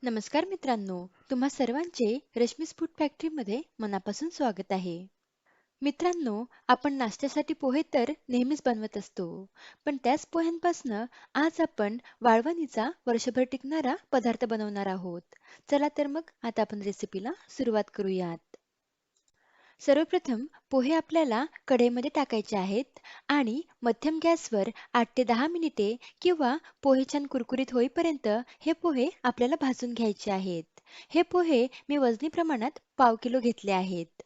नमस्कार मित्रांनो, तुम्हा सर्वांचे रश्मीस फूड फॅक्टरीमध्ये मनापासून स्वागत आहे. मित्रांनो, आपण नाश्त्यासाठी पोहे तर नेहमीच बनवत असतो. पण त्याच पोह्यांपासनं आज आपण वाळवणीचा वर्षभर टिकणारा पदार्थ बनवणार आहोत. चला तर मग आता आपण रेसिपीला सुरुवात करूयात. सर्वप्रथम पोहे आपल्याला कढईमध्ये टाकायचे आहेत आणि मध्यम गॅसवर 8 ते 10 मिनिटे किंवा पोहे छान कुरकुरीत होईपर्यंत हे पोहे आपल्याला भाजून घ्यायचे आहेत. हे पोहे मी वजनी प्रमाणात पाव किलो घेतले आहेत.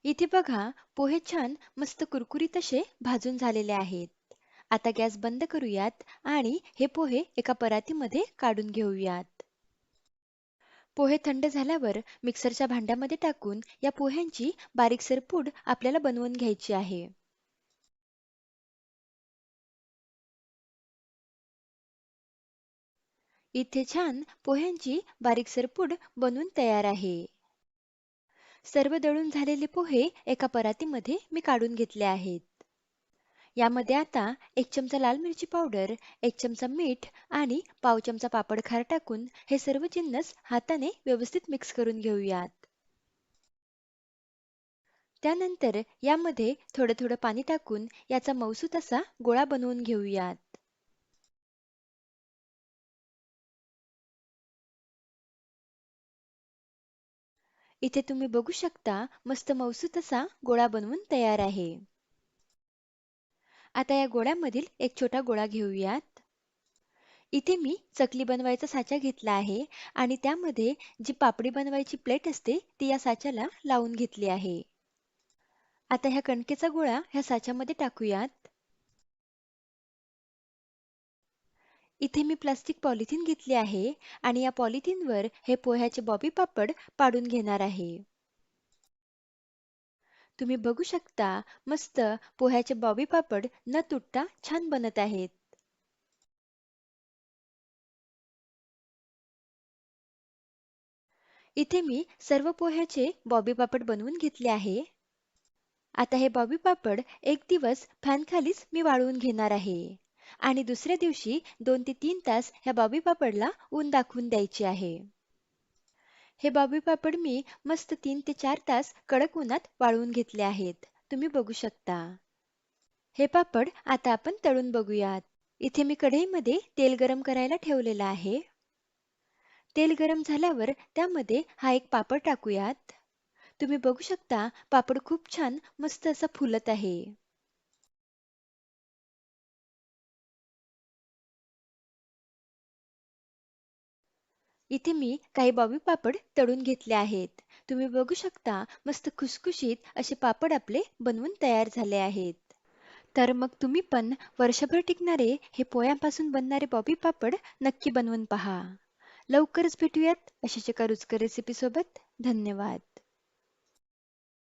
इथे बघा, पोहे छान मस्त कुरकुरीत असे भाजून झालेले आहेत. आता गॅस बंद करूयात आणि हे पोहे एका परातीमध्ये काढून घेऊयात. पोहे थंड झाल्यावर मिक्सरच्या भांड्यामध्ये टाकून या पोह्यांची बारीकसर पूड आपल्याला बनवून घ्यायची आहे. इथे छान पोह्यांची बारीकसर पूड बनवून तयार आहे. सर्व दळून झालेले पोहे एका परातीमध्ये मी काढून घेतले आहेत. यामध्ये आता 1 चमचा लाल मिरची पावडर, 1 चमचा मीठ आणि पाव चमचा पापड खार टाकून हे सर्व जिन्नस हाताने व्यवस्थित मिक्स करून घेऊयात. त्यानंतर यामध्ये थोडं थोडं पाणी टाकून याचा मऊसूत असा गोळा बनवून घेऊयात. इथे तुम्ही बघू शकता, मस्त मऊसूत असा गोळा बनवून तयार आहे. आता या गोळ्यामधील एक छोटा गोळा घेऊयात. इथे मी चकली बनवायचा साचा घेतला आहे आणि त्यामध्ये जी पापडी बनवायची प्लेट असते ती या साच्याला लावून घेतली आहे. आता ह्या कणकेचा गोळा ह्या साच्यामध्ये टाकूयात. इथे मी प्लास्टिक पॉलिथिन घेतली आहे आणि या पॉलिथिनवर हे पोह्याचे बॉबी पापड पाडून घेणार आहे. तुम्ही बघू शकता, मस्त पोह्याचे बॉबी पापड न तुटता छान बनत आहेत. इथे मी सर्व पोह्याचे बॉबी पापड बनवून घेतले आहे. आता हे बॉबी पापड एक दिवस फॅनखालीच मी वाळवून घेणार आहे आणि दुसऱ्या दिवशी 2 ते 3 तास ह्या बॉबी पापडला ऊन दाखवून द्यायचे आहे. हे बॉबी पापड मी मस्त 3 ते 4 तास कडक उन्हात वाळवून घेतले आहेत. तुम्ही बघू शकता. हे पापड आता आपण तळून बघूयात. इथे मी कढईमध्ये तेल गरम करायला ठेवलेलं आहे. तेल गरम झाल्यावर त्यामध्ये हा एक पापड टाकूयात. तुम्ही बघू शकता, पापड खूप छान मस्त असा फुलत आहे. इथे मी काही बॉबी पापड तळून घेतले आहेत. तुम्ही बघू शकता, मस्त खुसखुशीत असे पापड आपले बनवून तयार झाले आहेत. तर मग तुम्ही पण वर्षभर टिकणारे हे पोह्यांपासून बनणारे बॉबी पापड नक्की बनवून पहा. लवकरच भेटूयात अशाच एका रुचकर रेसिपी सोबत. धन्यवाद.